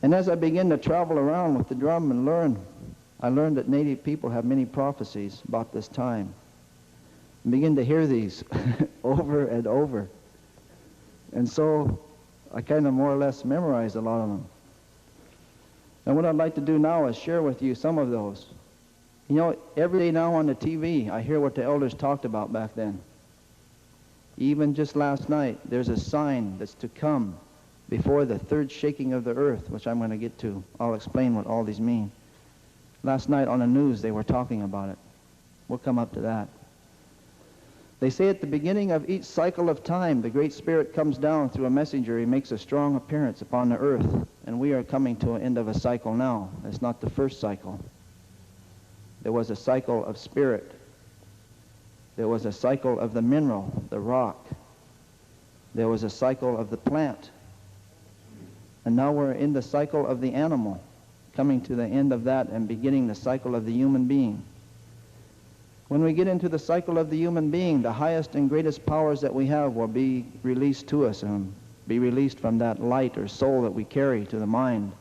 And as I began to travel around with the drum and learn, I learned that Native people have many prophecies about this time. I began to hear these over and over. And so I kind of more or less memorized a lot of them. And what I'd like to do now is share with you some of those. You know, every day now on the TV, I hear what the elders talked about back then. Even just last night, there's a sign that's to come before the third shaking of the earth, which I'm going to get to. I'll explain what all these mean. Last night on the news, they were talking about it. We'll come up to that. They say at the beginning of each cycle of time, the Great Spirit comes down through a messenger. He makes a strong appearance upon the earth, and we are coming to an end of a cycle now. It's not the first cycle. There was a cycle of spirit. There was a cycle of the mineral, the rock. There was a cycle of the plant. And now we're in the cycle of the animal, coming to the end of that and beginning the cycle of the human being. When we get into the cycle of the human being, the highest and greatest powers that we have will be released to us and be released from that light or soul that we carry to the mind.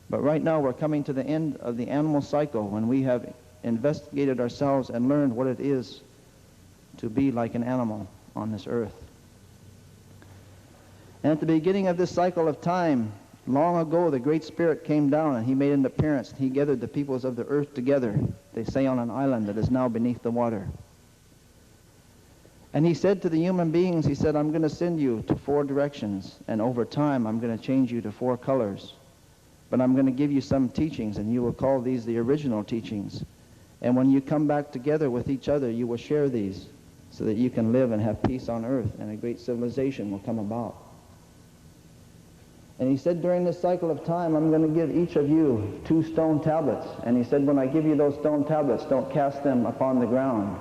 But right now we're coming to the end of the animal cycle when we have investigated ourselves and learned what it is to be like an animal on this earth. And at the beginning of this cycle of time, long ago, the Great Spirit came down and he made an appearance. He gathered the peoples of the earth together, they say, on an island that is now beneath the water. And he said to the human beings, he said, I'm going to send you to 4 directions, and over time I'm going to change you to 4 colors. But I'm going to give you some teachings, and you will call these the original teachings. And when you come back together with each other, you will share these so that you can live and have peace on earth, and a great civilization will come about. And he said, during this cycle of time, I'm going to give each of you 2 stone tablets. And he said, when I give you those stone tablets, don't cast them upon the ground.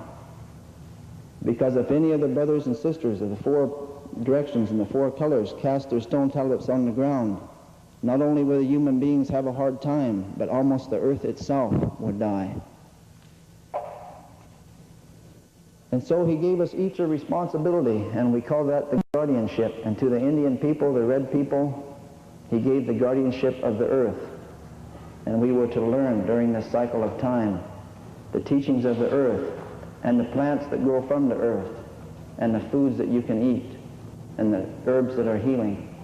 Because if any of the brothers and sisters of the 4 directions and the 4 colors cast their stone tablets on the ground, not only will the human beings have a hard time, but almost the earth itself would die. And so he gave us each a responsibility, and we call that the guardianship. And to the Indian people, the red people, he gave the guardianship of the earth. And we were to learn during this cycle of time the teachings of the earth and the plants that grow from the earth and the foods that you can eat and the herbs that are healing.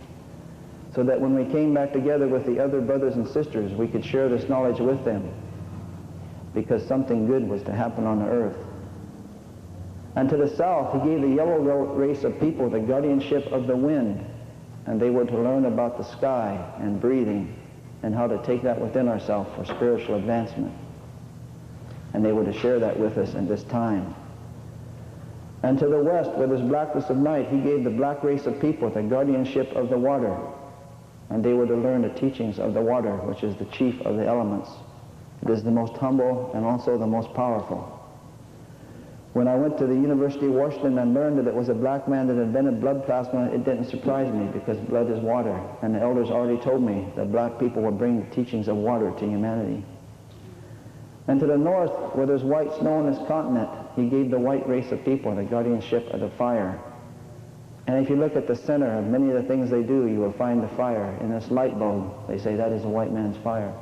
So that when we came back together with the other brothers and sisters, we could share this knowledge with them, because something good was to happen on the earth. And to the south, he gave the yellow race of people the guardianship of the wind, and they were to learn about the sky and breathing and how to take that within ourselves for spiritual advancement. And they were to share that with us in this time. And to the west, where there's blackness of night, he gave the black race of people the guardianship of the water, and they were to learn the teachings of the water, which is the chief of the elements. It is the most humble and also the most powerful. When I went to the University of Washington and learned that it was a black man that invented blood plasma, it didn't surprise me, because blood is water. And the elders already told me that black people would bring the teachings of water to humanity. And to the north, where there's white snow on this continent, he gave the white race of people the guardianship of the fire. And if you look at the center of many of the things they do, you will find the fire. In this light bulb, they say that is a white man's fire.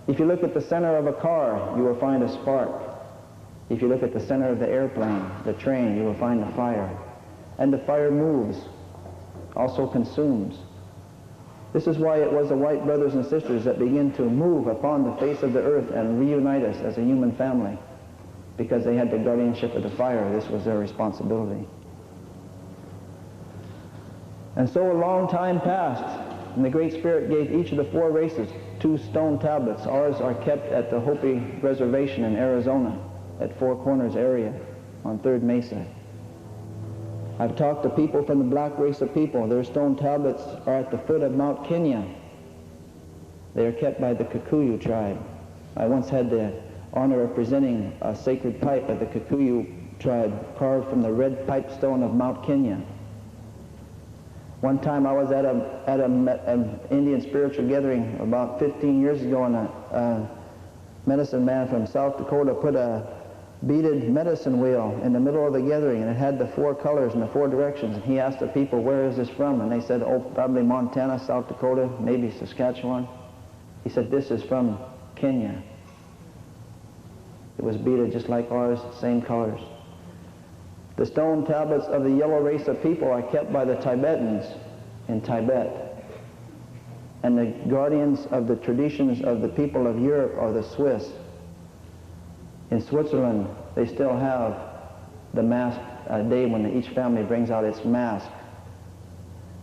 If you look at the center of a car, you will find a spark. If you look at the center of the airplane, the train, you will find the fire. And the fire moves, also consumes. This is why it was the white brothers and sisters that began to move upon the face of the earth and reunite us as a human family, because they had the guardianship of the fire. This was their responsibility. And so a long time passed, and the Great Spirit gave each of the 4 races 2 stone tablets. Ours are kept at the Hopi Reservation in Arizona, at 4 Corners area on 3rd Mesa. I've talked to people from the black race of people. Their stone tablets are at the foot of Mount Kenya. They are kept by the Kikuyu tribe. I once had the honor of presenting a sacred pipe of the Kikuyu tribe carved from the red pipestone of Mount Kenya. One time I was at an Indian spiritual gathering about 15 years ago, and a medicine man from South Dakota put a beaded medicine wheel in the middle of the gathering, and it had the 4 colors in the 4 directions. And he asked the people, where is this from? And they said, oh, probably Montana, South Dakota, maybe Saskatchewan. He said, this is from Kenya. It was beaded just like ours, same colors. The stone tablets of the yellow race of people are kept by the Tibetans in Tibet. And the guardians of the traditions of the people of Europe are the Swiss. In Switzerland, they still have the mask day when each family brings out its mask.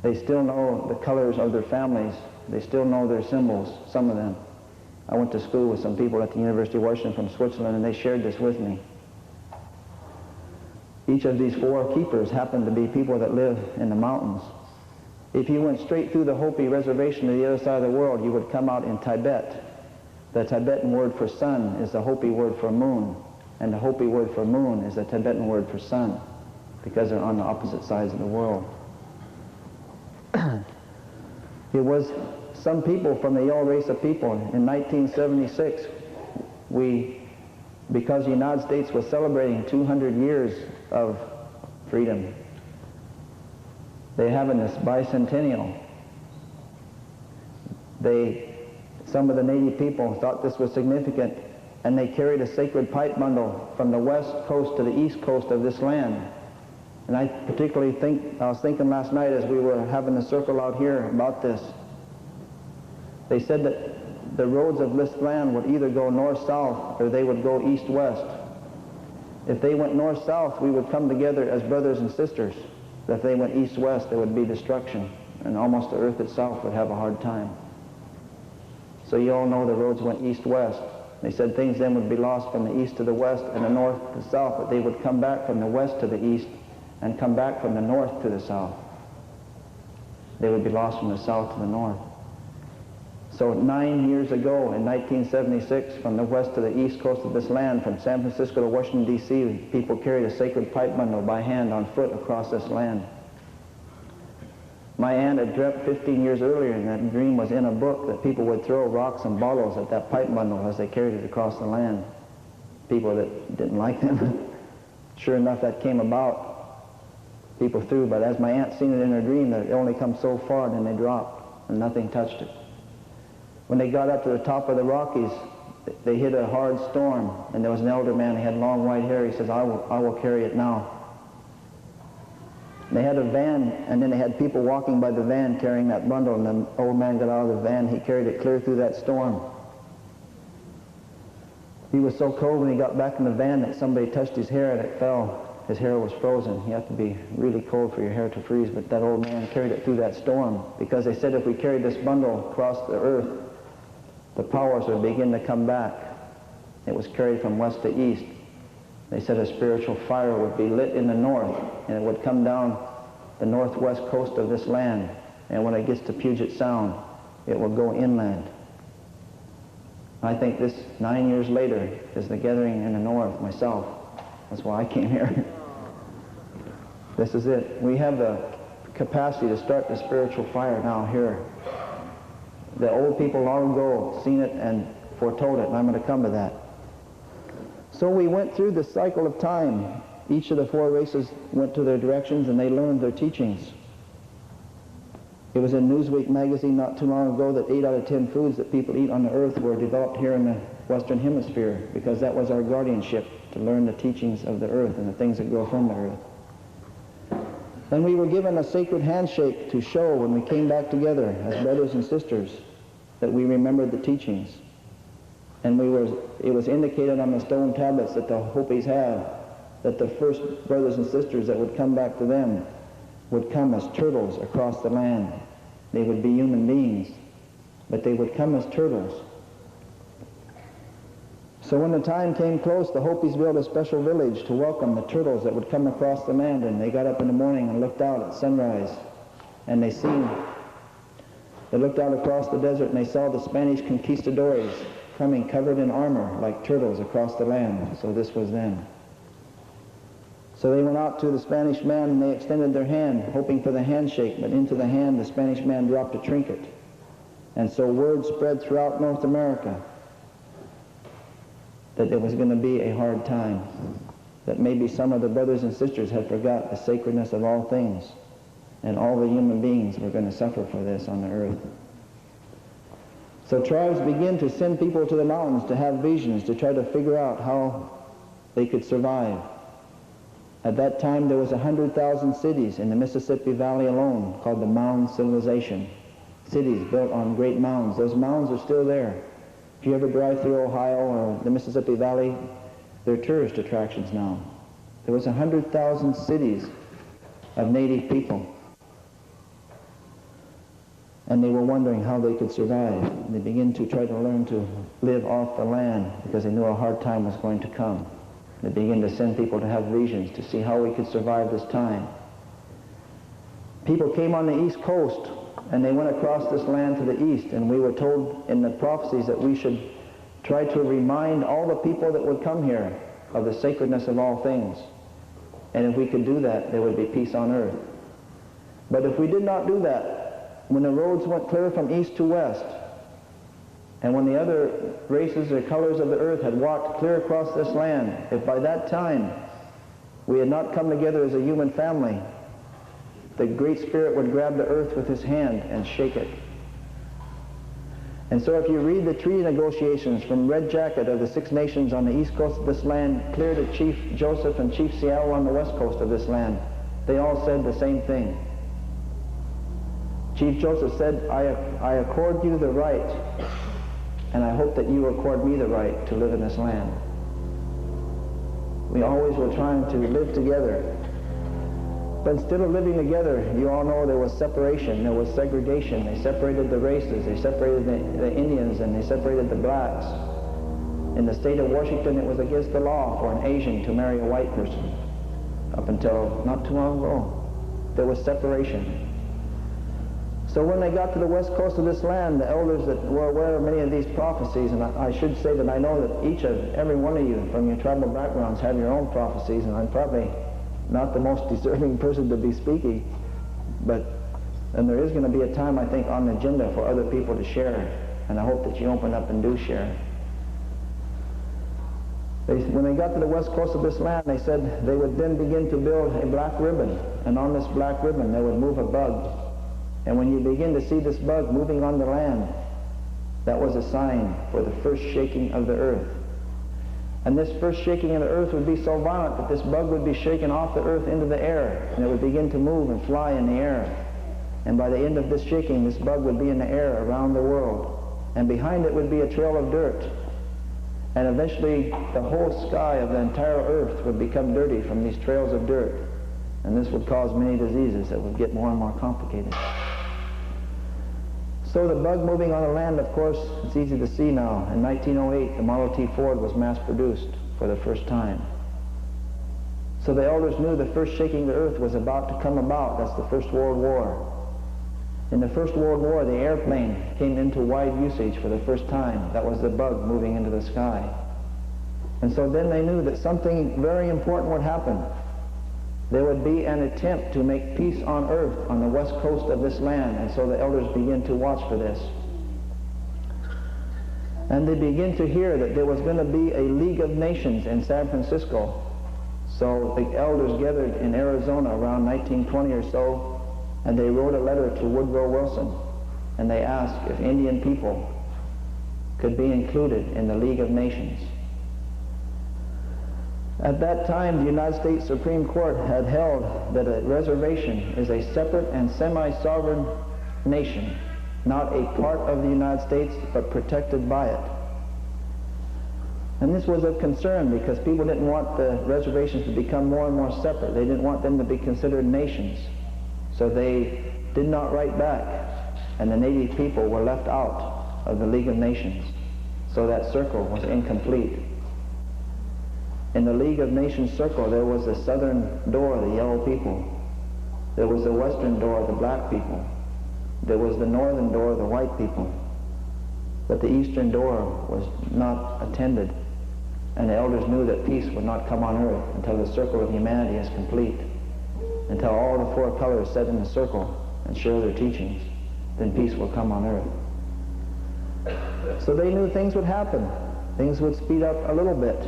They still know the colors of their families. They still know their symbols, some of them. I went to school with some people at the University of Washington from Switzerland, and they shared this with me. Each of these 4 keepers happened to be people that live in the mountains. If you went straight through the Hopi reservation to the other side of the world, you would come out in Tibet. The Tibetan word for sun is the Hopi word for moon, and the Hopi word for moon is the Tibetan word for sun, because they're on the opposite sides of the world. It was some people from the yellow race of people. In 1976, because the United States was celebrating 200 years of freedom, they're having this bicentennial. Some of the native people thought this was significant, and they carried a sacred pipe bundle from the west coast to the east coast of this land. And I particularly I was thinking last night as we were having a circle out here about this. They said that the roads of this land would either go north-south or they would go east-west. If they went north-south, we would come together as brothers and sisters. But if they went east-west, there would be destruction, and almost the earth itself would have a hard time. So you all know the roads went east-west. They said things then would be lost from the east to the west and the north to the south, but they would come back from the west to the east and come back from the north to the south. They would be lost from the south to the north. So 9 years ago, in 1976, from the west to the east coast of this land, from San Francisco to Washington, D.C., people carried a sacred pipe bundle by hand on foot across this land. My aunt had dreamt 15 years earlier, and that dream was in a book, that people would throw rocks and bottles at that pipe bundle as they carried it across the land. People that didn't like them. Sure enough, that came about. People threw, but as my aunt seen it in her dream, that it only come so far, and then they dropped, and nothing touched it. When they got up to the top of the Rockies, they hit a hard storm, and there was an elder man. He had long white hair. He says, I will carry it now. They had a van, and then they had people walking by the van carrying that bundle, and the old man got out of the van. He carried it clear through that storm. He was so cold when he got back in the van that somebody touched his hair and it fell. His hair was frozen. You have to be really cold for your hair to freeze, but that old man carried it through that storm, because they said if we carried this bundle across the earth, the powers would begin to come back. It was carried from west to east. They said a spiritual fire would be lit in the north, and it would come down the northwest coast of this land, and when it gets to Puget Sound, it will go inland. I think this 9 years later is the gathering in the north myself. That's why I came here. This is it. We have the capacity to start the spiritual fire now here. The old people long ago seen it and foretold it, and I'm going to come to that. So we went through the cycle of time. Each of the 4 races went to their directions, and they learned their teachings. It was in Newsweek magazine not too long ago that 8 out of 10 foods that people eat on the earth were developed here in the Western Hemisphere, because that was our guardianship, to learn the teachings of the earth and the things that grow from the earth. Then we were given a sacred handshake to show when we came back together as brothers and sisters that we remembered the teachings. And it was indicated on the stone tablets that the Hopis have, that the first brothers and sisters that would come back to them would come as turtles across the land. They would be human beings, but they would come as turtles. So when the time came close, the Hopis built a special village to welcome the turtles that would come across the land, and they got up in the morning and looked out at sunrise, and they looked out across the desert, and they saw the Spanish conquistadors coming covered in armor like turtles across the land. So this was them. So they went out to the Spanish man, and they extended their hand, hoping for the handshake, but into the hand the Spanish man dropped a trinket. And so word spread throughout North America that there was going to be a hard time, that maybe some of the brothers and sisters had forgot the sacredness of all things, and all the human beings were going to suffer for this on the earth. So tribes begin to send people to the mountains to have visions, to try to figure out how they could survive. At that time, there was 100,000 cities in the Mississippi Valley alone called the Mound Civilization. Cities built on great mounds. Those mounds are still there. If you ever drive through Ohio or the Mississippi Valley, they're tourist attractions now. There was 100,000 cities of native people. And they were wondering how they could survive. They began to try to learn to live off the land because they knew a hard time was going to come. They began to send people to have visions to see how we could survive this time. People came on the East Coast and they went across this land to the east, and we were told in the prophecies that we should try to remind all the people that would come here of the sacredness of all things. And if we could do that, there would be peace on earth. But if we did not do that, when the roads went clear from east to west, and when the other races or colors of the earth had walked clear across this land, if by that time we had not come together as a human family, the Great Spirit would grab the earth with his hand and shake it. And so if you read the treaty negotiations from Red Jacket of the Six Nations on the east coast of this land, clear to Chief Joseph and Chief Seattle on the west coast of this land, they all said the same thing. Chief Joseph said, I accord you the right, and I hope that you accord me the right to live in this land. We always were trying to live together. But instead of living together, you all know there was separation, there was segregation. They separated the races, they separated the Indians, and they separated the blacks. In the state of Washington, it was against the law for an Asian to marry a white person. Up until not too long ago, there was separation. So when they got to the west coast of this land, the elders that were aware of many of these prophecies, and I should say that I know that every one of you from your tribal backgrounds have your own prophecies, and I'm probably not the most deserving person to be speaking, and there is going to be a time, I think, on the agenda for other people to share, and I hope that you open up and do share. When they got to the west coast of this land, they said they would then begin to build a black ribbon, and on this black ribbon they would move a bug. And when you begin to see this bug moving on the land, that was a sign for the first shaking of the earth. And this first shaking of the earth would be so violent that this bug would be shaken off the earth into the air, and it would begin to move and fly in the air. And by the end of this shaking, this bug would be in the air around the world. And behind it would be a trail of dirt. And eventually, the whole sky of the entire earth would become dirty from these trails of dirt. And this would cause many diseases that would get more and more complicated. So the bug moving on the land, of course, it's easy to see now. In 1908, the Model T Ford was mass-produced for the first time. So the elders knew the first shaking of the earth was about to come about. That's the First World War. In the First World War, the airplane came into wide usage for the first time. That was the bug moving into the sky. And so then they knew that something very important would happen. There would be an attempt to make peace on earth on the west coast of this land, and so the elders begin to watch for this. And they begin to hear that there was going to be a League of Nations in San Francisco. So the elders gathered in Arizona around 1920 or so, and they wrote a letter to Woodrow Wilson, and they asked if Indian people could be included in the League of Nations. At that time, the United States Supreme Court had held that a reservation is a separate and semi-sovereign nation, not a part of the United States, but protected by it. And this was of concern because people didn't want the reservations to become more and more separate. They didn't want them to be considered nations. So they did not write back, and the native people were left out of the League of Nations. So that circle was incomplete. In the League of Nations circle, there was the southern door, the yellow people. There was the western door, the black people. There was the northern door, the white people. But the eastern door was not attended, and the elders knew that peace would not come on earth until the circle of humanity is complete, until all the four colors sit in the circle and share their teachings. Then peace will come on earth. So they knew things would happen. things would speed up a little bit.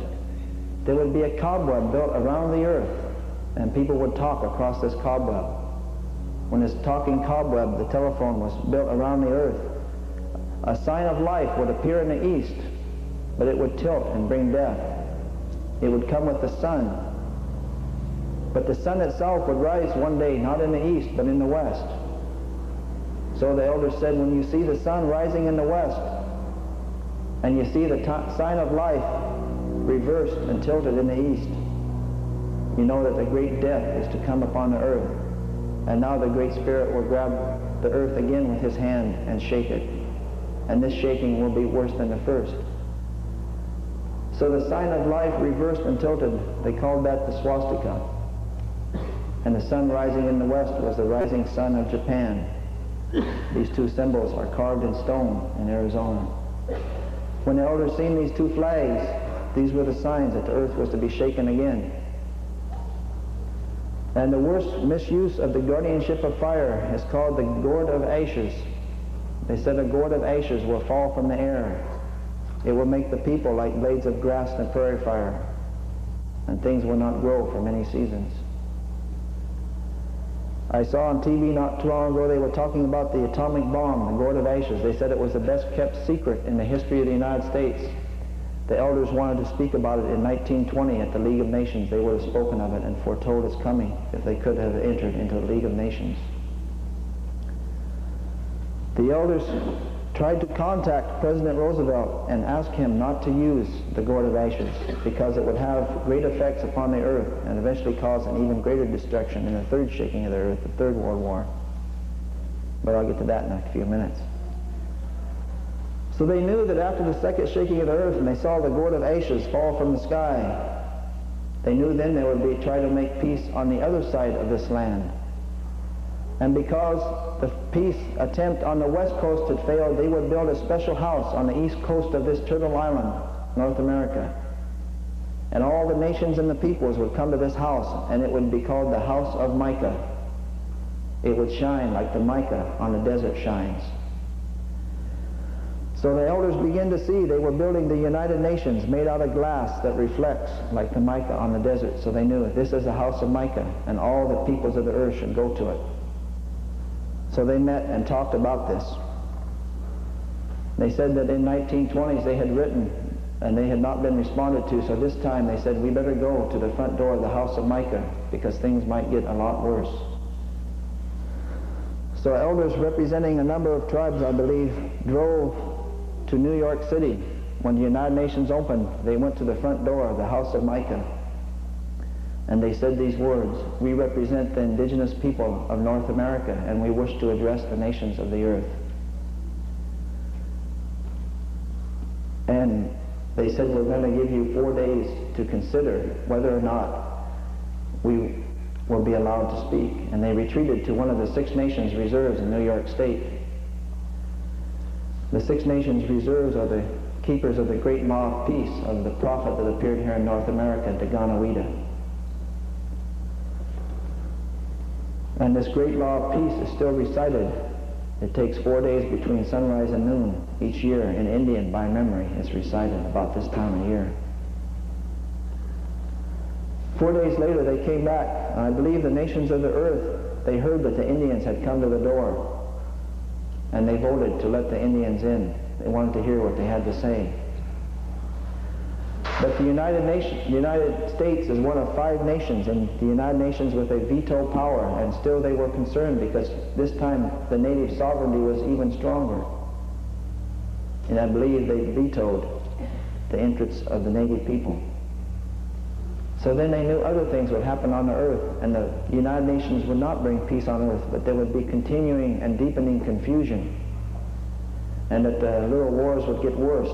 There would be a cobweb built around the earth, and people would talk across this cobweb. When this talking cobweb, the telephone, was built around the earth, a sign of life would appear in the east, but it would tilt and bring death. It would come with the sun. But the sun itself would rise one day, not in the east, but in the west. So the elders said, when you see the sun rising in the west, and you see the sign of life reversed and tilted in the east, you know that the great death is to come upon the earth. And now the Great Spirit will grab the earth again with his hand and shake it. And this shaking will be worse than the first. So the sign of life reversed and tilted, they called that the swastika. And the sun rising in the west was the rising sun of Japan. These two symbols are carved in stone in Arizona. When the elders seen these two flags, these were the signs that the earth was to be shaken again. And the worst misuse of the guardianship of fire is called the gourd of ashes. They said a gourd of ashes will fall from the air. It will make the people like blades of grass in a prairie fire, and things will not grow for many seasons. I saw on TV not too long ago, they were talking about the atomic bomb, the gourd of ashes. They said it was the best kept secret in the history of the United States. The elders wanted to speak about it in 1920 at the League of Nations. They would have spoken of it and foretold its coming if they could have entered into the League of Nations. The elders tried to contact President Roosevelt and ask him not to use the gourd of ashes because it would have great effects upon the earth and eventually cause an even greater destruction in the third shaking of the earth, the Third World War. But I'll get to that in a few minutes. So they knew that after the second shaking of the earth and they saw the gourd of ashes fall from the sky, they knew then they would be trying to make peace on the other side of this land. And because the peace attempt on the west coast had failed, they would build a special house on the east coast of this Turtle Island, North America. And all the nations and the peoples would come to this house, and it would be called the House of Mica. It would shine like the mica on the desert shines. So the elders began to see they were building the United Nations made out of glass that reflects like the mica on the desert. So they knew this is the House of Mica, and all the peoples of the earth should go to it. So they met and talked about this. They said that in 1920s they had written and they had not been responded to, so this time they said we better go to the front door of the House of Mica because things might get a lot worse. So elders representing a number of tribes, I believe, drove to New York City. When the United Nations opened, they went to the front door of the House of Mica. And they said these words, we represent the indigenous people of North America, and we wish to address the nations of the earth. And they said, we're going to give you 4 days to consider whether or not we will be allowed to speak. And they retreated to one of the Six Nations reserves in New York State. The Six Nations reserves are the keepers of the great law of peace of the prophet that appeared here in North America, Daganawida. And this great law of peace is still recited. It takes 4 days between sunrise and noon each year in Indian by memory. It's recited about this time of year. 4 days later they came back, and I believe the nations of the earth, they heard that the Indians had come to the door, and they voted to let the Indians in. They wanted to hear what they had to say. But the United States is one of 5 nations, and the United Nations with a veto power, and still they were concerned because this time the native sovereignty was even stronger. And I believe they vetoed the entrance of the native people. So then they knew other things would happen on the earth, and the United Nations would not bring peace on earth, but there would be continuing and deepening confusion, and that the little wars would get worse.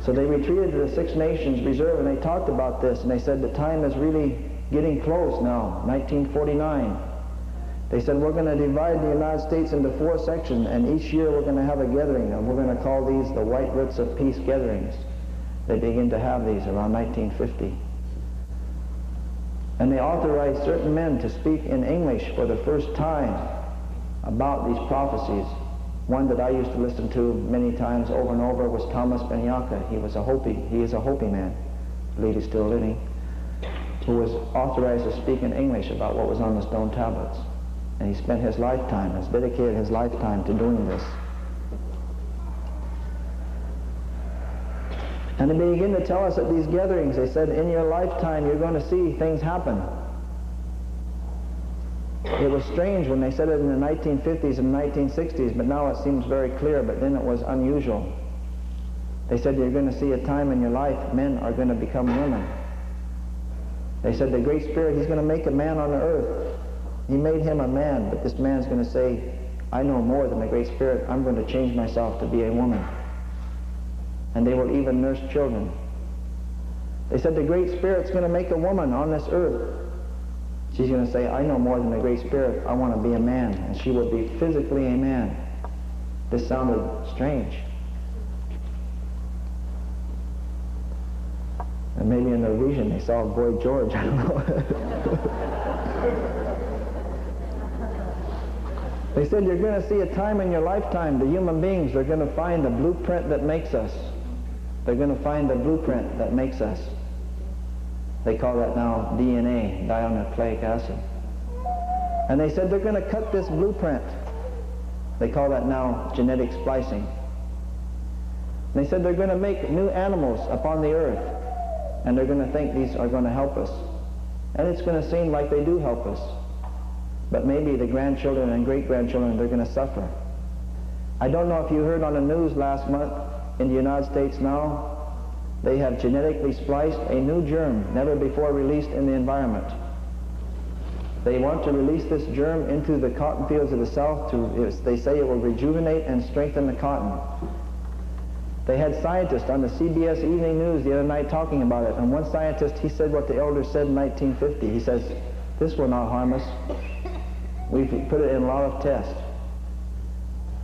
So they retreated to the Six Nations Reserve, and they talked about this, and they said the time is really getting close now, 1949. They said we're going to divide the United States into 4 sections, and each year we're going to have a gathering, and we're going to call these the White Roots of Peace gatherings. They begin to have these around 1950. And they authorized certain men to speak in English for the first time about these prophecies. One that I used to listen to many times over and over was Thomas Benyaka. He is a Hopi man, I believe he's still living, who was authorized to speak in English about what was on the stone tablets. And he spent his lifetime, has dedicated his lifetime to doing this. And they begin to tell us at these gatherings, they said, in your lifetime you're going to see things happen. It was strange when they said it in the 1950s and 1960s, but now it seems very clear, but then it was unusual. They said you're going to see a time in your life men are going to become women. They said the Great Spirit, he's going to make a man on the earth. He made him a man, but this man's going to say, I know more than the Great Spirit. I'm going to change myself to be a woman. And they will even nurse children. They said the Great Spirit's going to make a woman on this earth. She's going to say, I know more than the Great Spirit. I want to be a man. And she will be physically a man. This sounded strange. And maybe in their vision they saw Boy George. I don't know. They said you're going to see a time in your lifetime, the human beings are going to find the blueprint that makes us. They're going to find the blueprint that makes us. They call that now DNA, dinucleic acid. And they said they're going to cut this blueprint. They call that now genetic splicing. And they said they're going to make new animals upon the earth. And they're going to think these are going to help us. And it's going to seem like they do help us. But maybe the grandchildren and great-grandchildren, they're going to suffer. I don't know if you heard on the news last month in the United States now, they have genetically spliced a new germ never before released in the environment. They want to release this germ into the cotton fields of the South. They say it will rejuvenate and strengthen the cotton. They had scientists on the CBS Evening News the other night talking about it, and one scientist, he said what the elders said in 1950. He says, this will not harm us. We've put it in a lot of tests.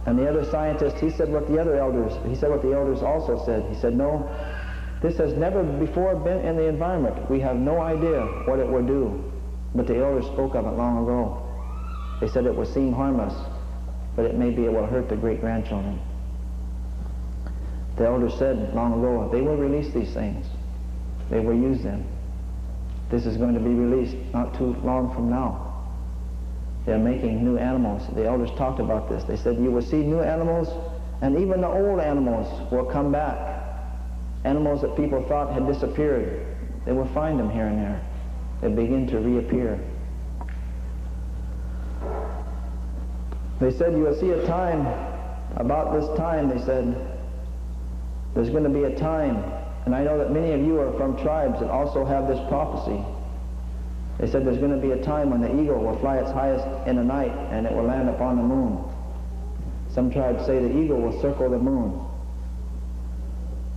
And the other scientist, he said what the elders also said. He said, no, this has never before been in the environment. We have no idea what it will do. But the elders spoke of it long ago. They said it will seem harmless, but it will hurt the great-grandchildren. The elders said long ago, they will release these things. They will use them. This is going to be released not too long from now. They're making new animals. The elders talked about this. They said you will see new animals, and even the old animals will come back. Animals that people thought had disappeared, they will find them here and there. They begin to reappear. They said you will see a time, about this time, they said, there's going to be a time, and I know that many of you are from tribes that also have this prophecy. They said there's going to be a time when the eagle will fly its highest in the night and it will land upon the moon. Some tribes say the eagle will circle the moon.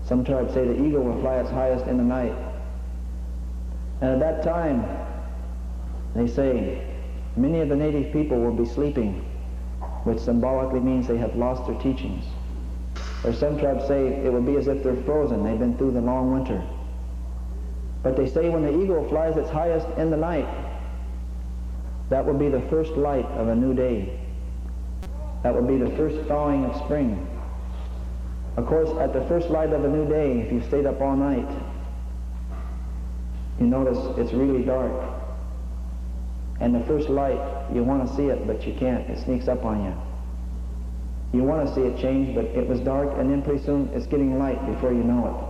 Some tribes say the eagle will fly its highest in the night. And at that time, they say, many of the native people will be sleeping, which symbolically means they have lost their teachings. Or some tribes say it will be as if they're frozen. They've been through the long winter. But they say when the eagle flies its highest in the night, that will be the first light of a new day. That will be the first thawing of spring. Of course, at the first light of a new day, if you stayed up all night, you notice it's really dark. And the first light, you want to see it, but you can't. It sneaks up on you. You want to see it change, but it was dark, and then pretty soon it's getting light before you know it.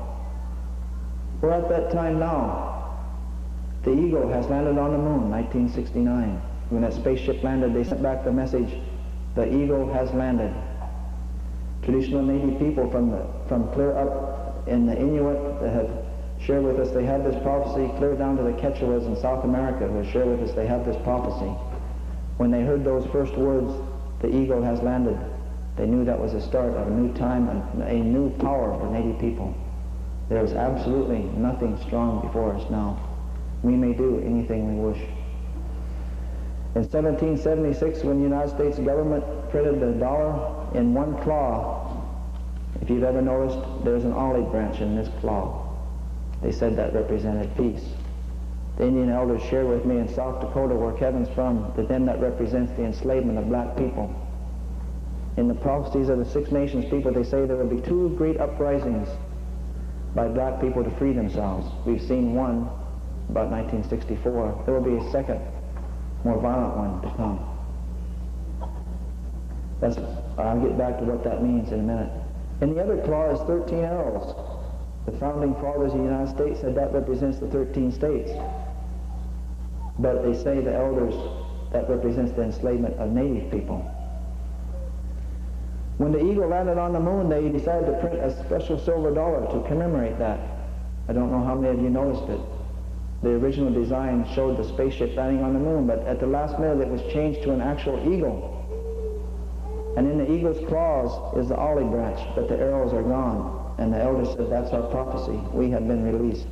We're at that time now. The eagle has landed on the moon, 1969. When that spaceship landed, they sent back the message, the eagle has landed. Traditional native people from clear up in the Inuit that have shared with us, they have this prophecy, clear down to the Quechuas in South America who have shared with us, they have this prophecy. When they heard those first words, the eagle has landed, they knew that was the start of a new time and a new power for native people. There is absolutely nothing strong before us now. We may do anything we wish. In 1776, when the United States government printed the dollar in one claw, if you've ever noticed, there's an olive branch in this claw. They said that represented peace. The Indian elders shared with me in South Dakota, where Kevin's from, to them that represents the enslavement of black people. In the prophecies of the Six Nations people, they say there will be two great uprisings by black people to free themselves. We've seen one about 1964. There will be a second, more violent one to come. I'll get back to what that means in a minute. In the other claw is 13 arrows. The founding fathers of the United States said that represents the 13 states. But they say, the elders, that represents the enslavement of native people. When the eagle landed on the moon, they decided to print a special silver dollar to commemorate that. I don't know how many of you noticed it. The original design showed the spaceship landing on the moon, but at the last minute it was changed to an actual eagle. And in the eagle's claws is the olive branch, but the arrows are gone. And the elders said, that's our prophecy. We have been released.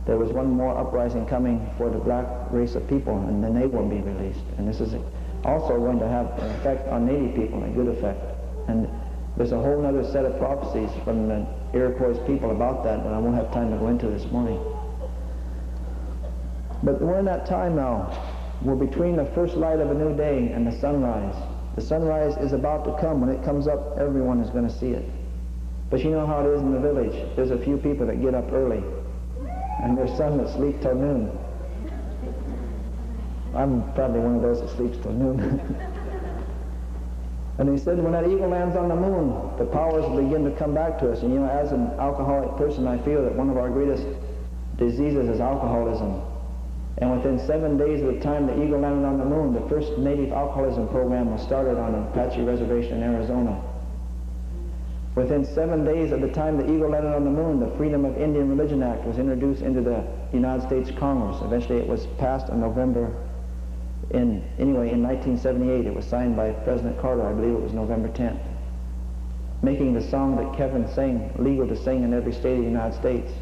There was one more uprising coming for the black race of people, and then they will be released. And this is also going to have an effect on native people, a good effect. And there's a whole other set of prophecies from the Iroquois people about that, but I won't have time to go into this morning. But we're in that time now. We're between the first light of a new day and the sunrise. The sunrise is about to come. When it comes up, everyone is going to see it. But you know how it is in the village. There's a few people that get up early, and there's some that sleep till noon. I'm probably one of those that sleeps till noon. And he said, when that eagle lands on the moon, the powers will begin to come back to us. And you know, as an alcoholic person, I feel that one of our greatest diseases is alcoholism. And within 7 days of the time the eagle landed on the moon, the first native alcoholism program was started on an Apache reservation in Arizona. Within 7 days of the time the eagle landed on the moon, the Freedom of Indian Religion Act was introduced into the United States Congress. Eventually it was passed in November. In 1978, it was signed by President Carter. I believe it was November 10th, making the song that Kevin sang legal to sing in every state of the United States.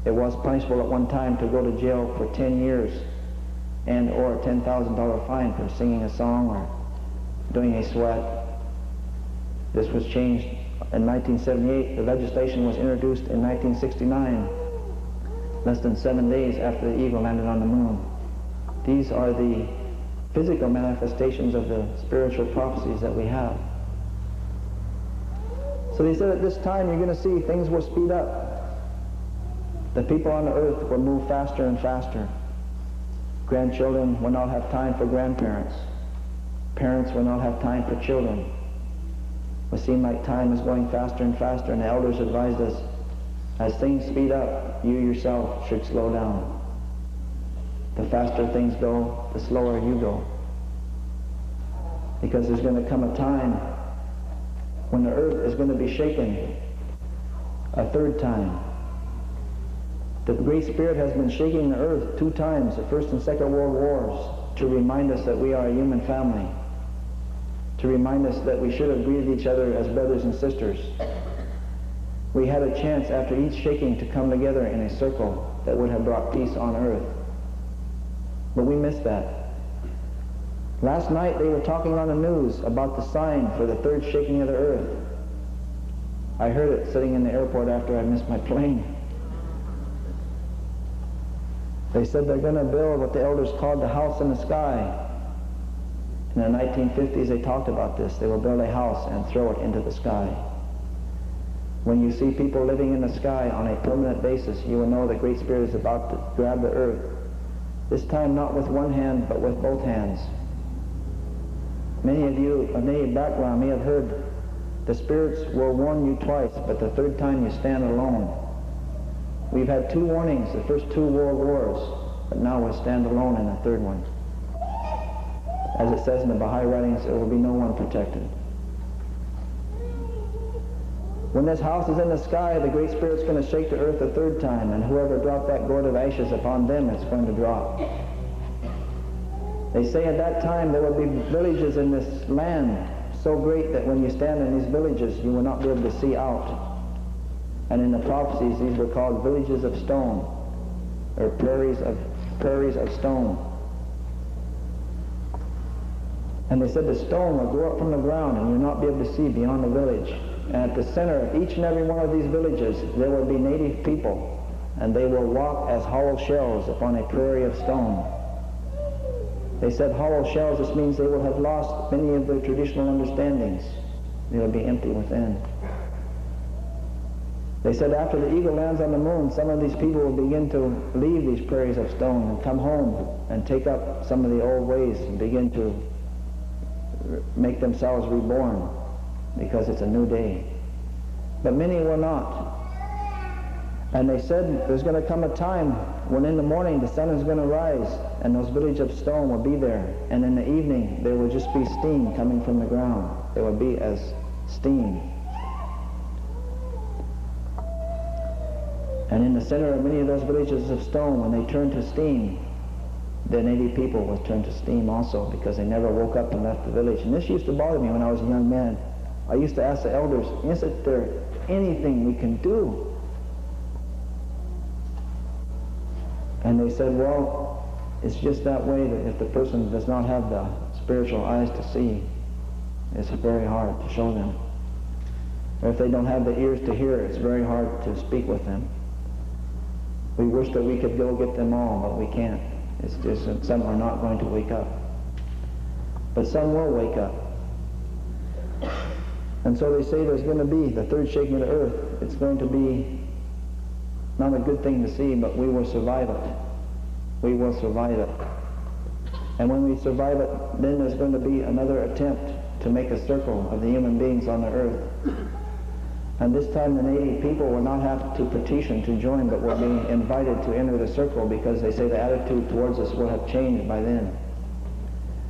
It was punishable at one time to go to jail for 10 years and or a $10,000 fine for singing a song or doing a sweat. This was changed in 1978. The legislation was introduced in 1969, less than 7 days after the eagle landed on the moon. These are the physical manifestations of the spiritual prophecies that we have. So they said at this time you're going to see things will speed up. The people on the earth will move faster and faster. Grandchildren will not have time for grandparents. Parents will not have time for children. It will seem like time is going faster and faster, and the elders advised us, as things speed up, you yourself should slow down. The faster things go, the slower you go. Because there's going to come a time when the earth is going to be shaken a third time. The Great Spirit has been shaking the earth 2 times, the First and Second World Wars, to remind us that we are a human family, to remind us that we should have greeted each other as brothers and sisters. We had a chance after each shaking to come together in a circle that would have brought peace on earth. But we missed that. Last night they were talking on the news about the sign for the third shaking of the earth. I heard it sitting in the airport after I missed my plane. They said they're going to build what the elders called the house in the sky. In the 1950s they talked about this. They will build a house and throw it into the sky. When you see people living in the sky on a permanent basis, you will know the Great Spirit is about to grab the earth. This time not with one hand, but with both hands. Many of you of native background may have heard the spirits will warn you twice, but the third time you stand alone. We've had 2 warnings, the first 2 world wars, but now we'll stand alone in the third one. As it says in the Baha'i writings, there will be no one protected. When this house is in the sky, the Great Spirit's going to shake the earth a third time, and whoever dropped that gourd of ashes upon them, it's going to drop. They say at that time there will be villages in this land so great that when you stand in these villages, you will not be able to see out. And in the prophecies, these were called villages of stone, or prairies of stone. And they said the stone will grow up from the ground, and you'll not be able to see beyond the village. And at the center of each and every one of these villages, there will be native people, and they will walk as hollow shells upon a prairie of stone. They said hollow shells. This means they will have lost many of their traditional understandings. They will be empty within. They said after the eagle lands on the moon, some of these people will begin to leave these prairies of stone and come home and take up some of the old ways and begin to make themselves reborn, because it's a new day. But many will not. And they said there's going to come a time when in the morning the sun is going to rise and those villages of stone will be there, and in the evening there will just be steam coming from the ground. They will be as steam. And in the center of many of those villages of stone, when they turn to steam, the native people will turn to steam also, because they never woke up and left the village. And this used to bother me when I was a young man. I used to ask the elders, isn't there anything we can do? And they said, well, it's just that way, that if the person does not have the spiritual eyes to see, it's very hard to show them. Or if they don't have the ears to hear, it's very hard to speak with them. We wish that we could go get them all, but we can't. It's just that some are not going to wake up. But some will wake up. And so they say there's going to be the third shaking of the earth. It's going to be not a good thing to see, but we will survive it. We will survive it. And when we survive it, then there's going to be another attempt to make a circle of the human beings on the earth. And this time the native people will not have to petition to join, but will be invited to enter the circle, because they say the attitude towards us will have changed by then.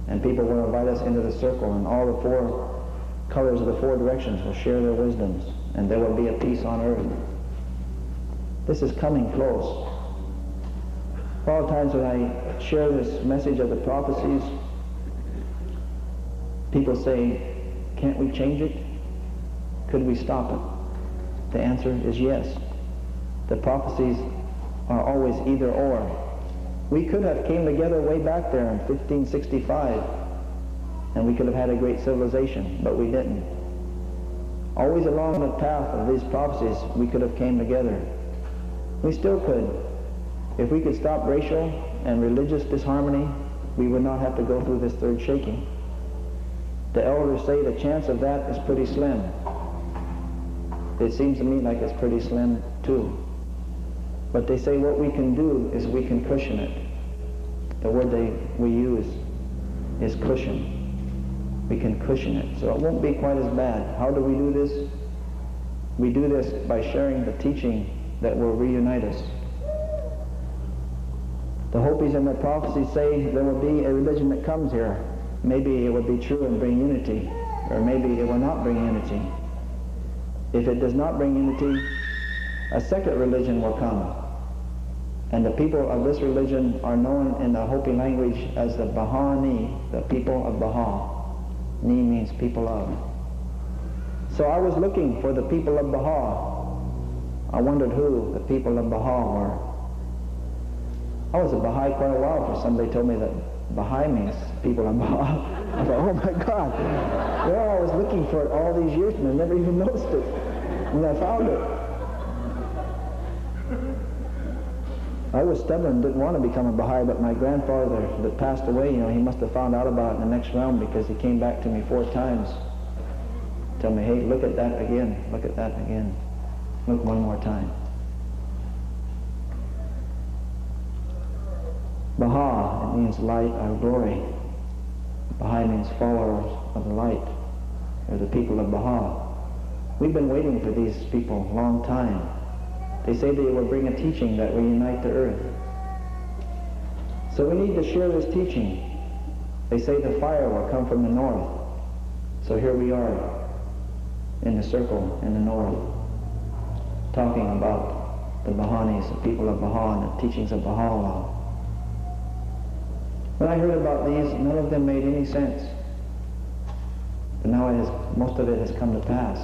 And people will invite us into the circle, and all the four colors of the four directions will share their wisdoms, and there will be a peace on earth. This is coming close. A lot of times when I share this message of the prophecies, people say, can't we change it? Could we stop it? The answer is yes. The prophecies are always either or. We could have came together way back there in 1565, and we could have had a great civilization, but we didn't. Always along the path of these prophecies, we could have came together. We still could. If we could stop racial and religious disharmony, we would not have to go through this third shaking. The elders say the chance of that is pretty slim. It seems to me like it's pretty slim too. But they say what we can do is we can cushion it. The word we use is cushion. We can cushion it, so it won't be quite as bad. How do we do this? We do this by sharing the teaching that will reunite us. The Hopis and the prophecies say there will be a religion that comes here. Maybe it will be true and bring unity, or maybe it will not bring unity. If it does not bring unity, a second religion will come. And the people of this religion are known in the Hopi language as the Baha-Ni, the people of Baha. Ni means people of. So I was looking for the people of Baha. I wondered who the people of Baha were. I was a Baha'i quite a while before somebody told me that Baha'i means people of Baha. I thought, oh my God. Well, I was looking for it all these years and I never even noticed it. And I found it. I was stubborn, didn't want to become a Baha'i, but my grandfather that passed away, he must have found out about it in the next realm, because he came back to me 4 times. Tell me, hey, look at that again, look at that again. Look one more time. Baha, it means light or glory. Baha'i means followers of the light, or the people of Baha. We've been waiting for these people a long time. They say they will bring a teaching that will unite the earth. So we need to share this teaching. They say the fire will come from the north. So here we are in the circle in the north, talking about the Bahanis, the people of Baha, and the teachings of Baha'u'llah. When I heard about these, none of them made any sense. But now most of it has come to pass.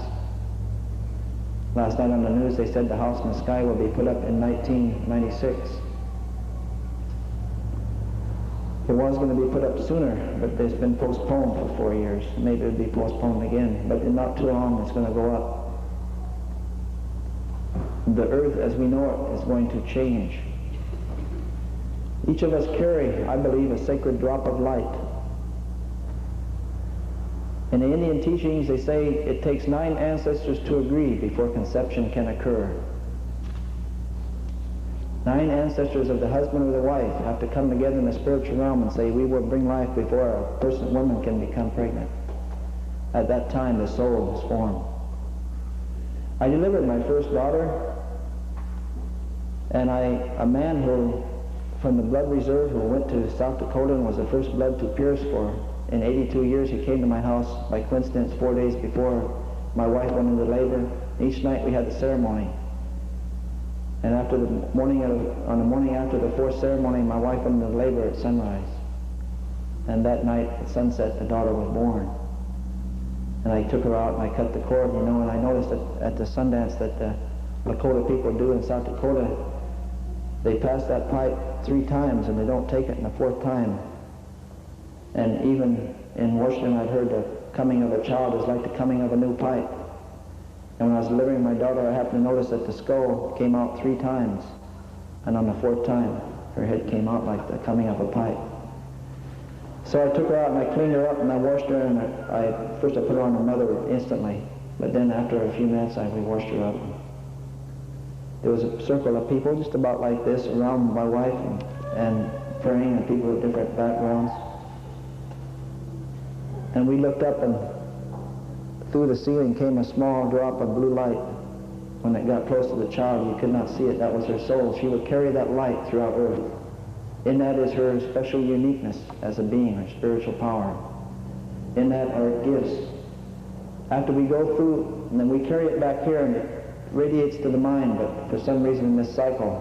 Last night on the news they said the house in the sky will be put up in 1996. It was going to be put up sooner, but it's been postponed for 4 years. Maybe it'll be postponed again, but in not too long it's going to go up. The earth as we know it is going to change. Each of us carry, I believe, a sacred drop of light. In the Indian teachings, they say it takes 9 ancestors to agree before conception can occur. 9 ancestors of the husband or the wife have to come together in the spiritual realm and say, we will bring life before a woman can become pregnant. At that time, the soul is formed. I delivered my first daughter, and a man who, from the blood reserve, who went to South Dakota and was the first blood to pierce for, in 82 years, he came to my house by coincidence 4 days before my wife went into labor. Each night we had the ceremony. And on the morning after the 4th ceremony, my wife went into labor at sunrise. And that night at sunset, the daughter was born. And I took her out and I cut the cord, and I noticed that at the Sundance that the Lakota people do in South Dakota, they pass that pipe 3 times and they don't take it in the 4th time. And even in Washington, I've heard the coming of a child is like the coming of a new pipe. And when I was delivering my daughter, I happened to notice that the skull came out 3 times. And on the 4th time, her head came out like the coming of a pipe. So I took her out and I cleaned her up and I washed her, and first I put her on her mother instantly. But then after a few minutes, we washed her up. There was a circle of people just about like this around my wife and praying, and people with different backgrounds. And we looked up, and through the ceiling came a small drop of blue light. When it got close to the child, you could not see it. That was her soul. She would carry that light throughout earth. In that is her special uniqueness as a being, her spiritual power. In that are gifts. After we go through, and then we carry it back here, and it radiates to the mind, but for some reason in this cycle,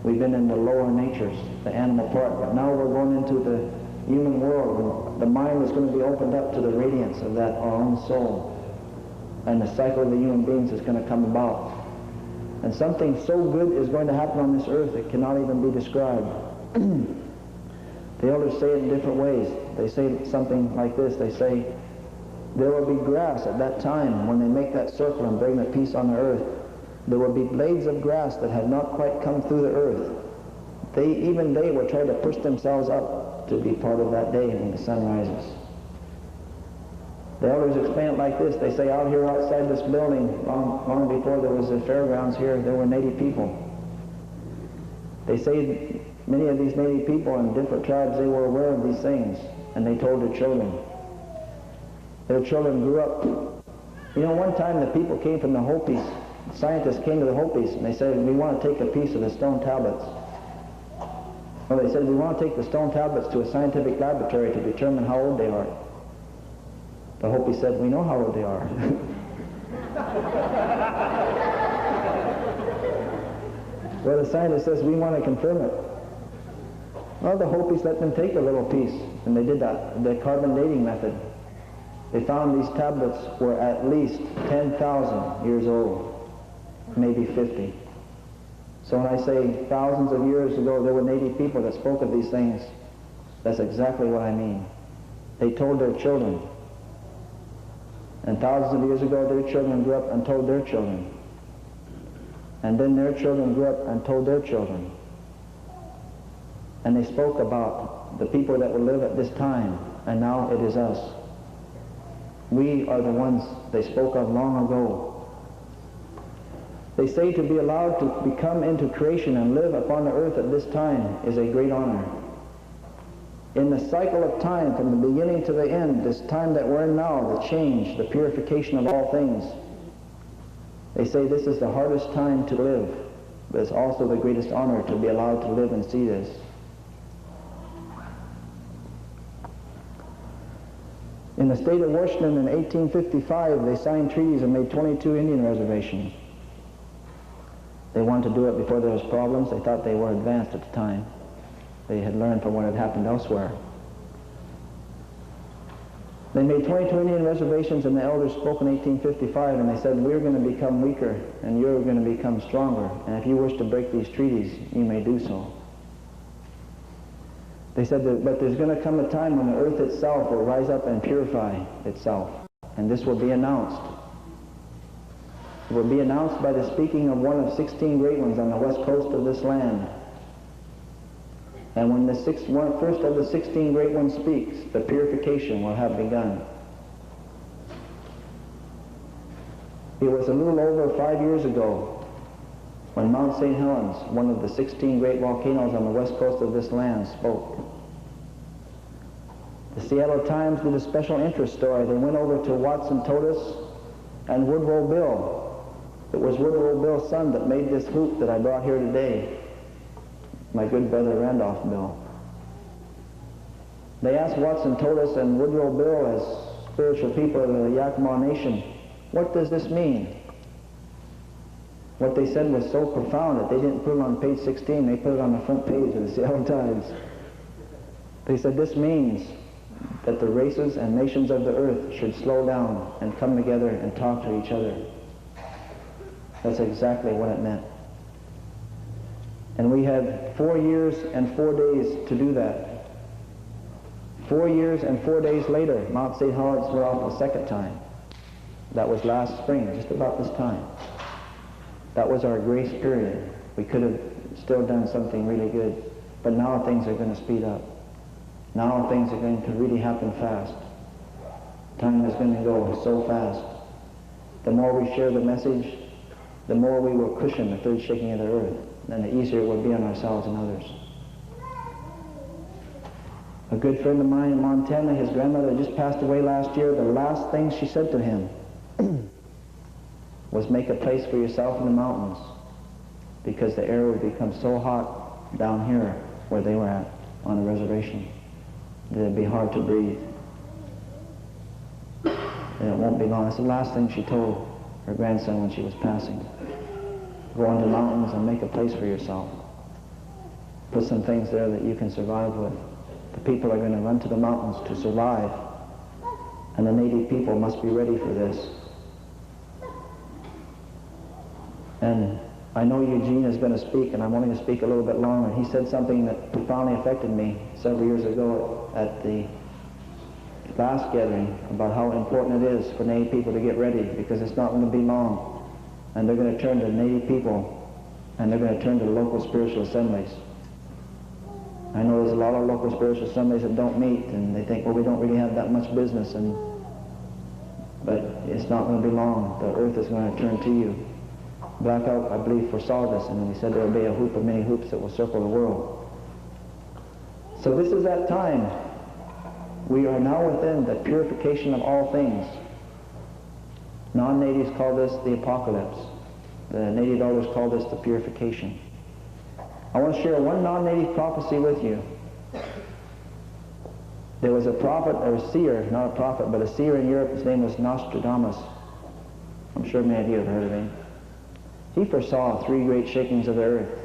we've been in the lower natures, the animal part, but now we're going into the human world, and the mind is going to be opened up to the radiance of that, our own soul. And the cycle of the human beings is going to come about. And something so good is going to happen on this earth it cannot even be described. The elders say it in different ways. They say something like this. They say, there will be grass at that time when they make that circle and bring the peace on the earth. There will be blades of grass that have not quite come through the earth. Even they will try to push themselves up to be part of that day when the sun rises. The elders explain it like this. They say out here outside this building, long before there was the fairgrounds here, there were native people. They say many of these native people in different tribes, they were aware of these things, and they told their children. Their children grew up. One time the people came from the Hopis. Scientists came to the Hopis, and they said, we want to take a piece of the stone tablets. Well, they said, we want to take the stone tablets to a scientific laboratory to determine how old they are. The Hopi said, we know how old they are. Well, the scientist says, we want to confirm it. Well, the Hopis let them take a little piece, and they did that, the carbon dating method. They found these tablets were at least 10,000 years old, maybe 50. So when I say thousands of years ago there were native people that spoke of these things, that's exactly what I mean. They told their children. And thousands of years ago their children grew up and told their children. And then their children grew up and told their children. And they spoke about the people that would live at this time, and now it is us. We are the ones they spoke of long ago. They say to be allowed to become into creation and live upon the earth at this time is a great honor. In the cycle of time, from the beginning to the end, this time that we're in now, the change, the purification of all things, they say this is the hardest time to live, but it's also the greatest honor to be allowed to live and see this. In the state of Washington in 1855, they signed treaties and made 22 Indian reservations. They wanted to do it before there was problems. They thought they were advanced at the time. They had learned from what had happened elsewhere. They made 22 Indian reservations, and the elders spoke in 1855, and they said, we're going to become weaker, and you're going to become stronger, and if you wish to break these treaties, you may do so. They said that, but there's going to come a time when the earth itself will rise up and purify itself, and this will be announced. It will be announced by the speaking of one of 16 great ones on the west coast of this land. And when the first of the 16 great ones speaks, the purification will have begun. It was a little over 5 years ago when Mount St. Helens, one of the 16 great volcanoes on the west coast of this land, spoke. The Seattle Times did a special interest story. They went over to Watson Totus and Woodrow Bill. It was Woodrow Bill's son that made this hoop that I brought here today, my good brother Randolph Bill. They asked Watson Totus and Woodrow Bill, as spiritual people of the Yakima Nation, what does this mean? What they said was so profound that they didn't put it on page 16, they put it on the front page of the Seattle Times. They said this means that the races and nations of the earth should slow down and come together and talk to each other. That's exactly what it meant. And we had 4 years and 4 days to do that. 4 years and 4 days later, Mount St. Helens went off a second time. That was last spring, just about this time. That was our grace period. We could have still done something really good, but now things are going to speed up. Now things are going to really happen fast. Time is going to go so fast. The more we share the message, the more we will cushion the third shaking of the earth, then the easier it will be on ourselves and others. A good friend of mine in Montana, his grandmother just passed away last year. The last thing she said to him was, make a place for yourself in the mountains, because the air would become so hot down here where they were at on the reservation that it'd be hard to breathe. And it won't be long. That's the last thing she told her grandson when she was passing. Go into the mountains and make a place for yourself. Put some things there that you can survive with. The people are going to run to the mountains to survive, and the native people must be ready for this. And I know Eugene is going to speak, and I'm only going to speak a little bit longer. He said something that profoundly affected me several years ago at the last gathering about how important it is for Native people to get ready, because it's not going to be long. And they're going to turn to Native people, and they're going to turn to the local spiritual assemblies. I know there's a lot of local spiritual assemblies that don't meet, and they think, well, we don't really have that much business, but it's not going to be long. The earth is going to turn to you. Blackout, I believe, foresaw this, and he said there will be a hoop of many hoops that will circle the world. So this is that time. We are now within the purification of all things. Non-natives call this the apocalypse. The native elders call this the purification. I want to share one non-native prophecy with you. There was a prophet, or a seer, not a prophet, but a seer in Europe. His name was Nostradamus. I'm sure many of you have heard of him. He foresaw 3 great shakings of the earth.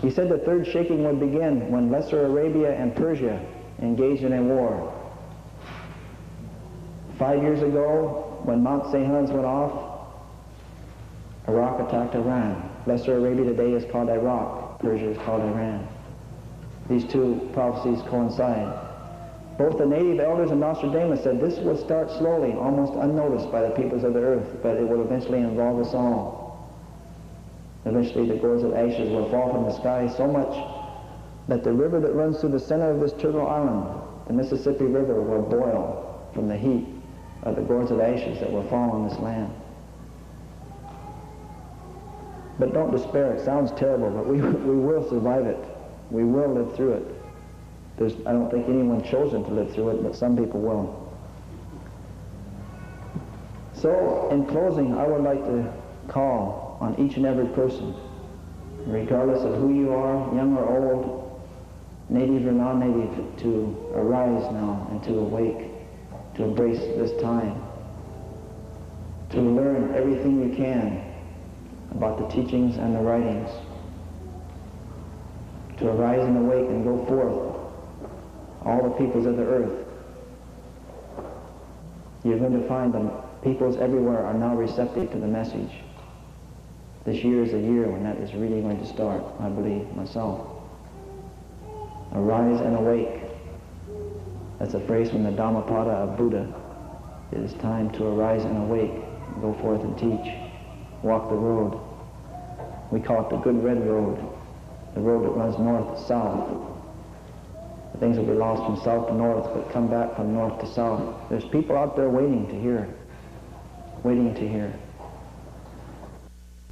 He said the third shaking would begin when Lesser Arabia and Persia engaged in a war. 5 years ago, when Mount St. Helens went off, Iraq attacked Iran. Lesser Arabia today is called Iraq. Persia is called Iran. These two prophecies coincide. Both the native elders and Nostradamus said this would start slowly, almost unnoticed by the peoples of the earth, but it will eventually involve us all. Eventually the gourds of ashes will fall from the sky so much that the river that runs through the center of this Turtle Island, the Mississippi River, will boil from the heat of the gourds of ashes that will fall on this land. But don't despair. It sounds terrible, but we will survive it. We will live through it. I don't think anyone chosen to live through it, but some people will. So, in closing, I would like to call on each and every person, regardless of who you are, young or old, native or non-native, to arise now and to awake, to embrace this time, to learn everything you can about the teachings and the writings, to arise and awake and go forth, all the peoples of the earth. You're going to find them. Peoples everywhere are now receptive to the message. This year is a year when that is really going to start, I believe, myself. Arise and awake. That's a phrase from the Dhammapada of Buddha. It is time to arise and awake, go forth and teach, walk the road. We call it the Good Red Road, the road that runs north to south. The things will be lost from south to north, but come back from north to south. There's people out there waiting to hear. Waiting to hear.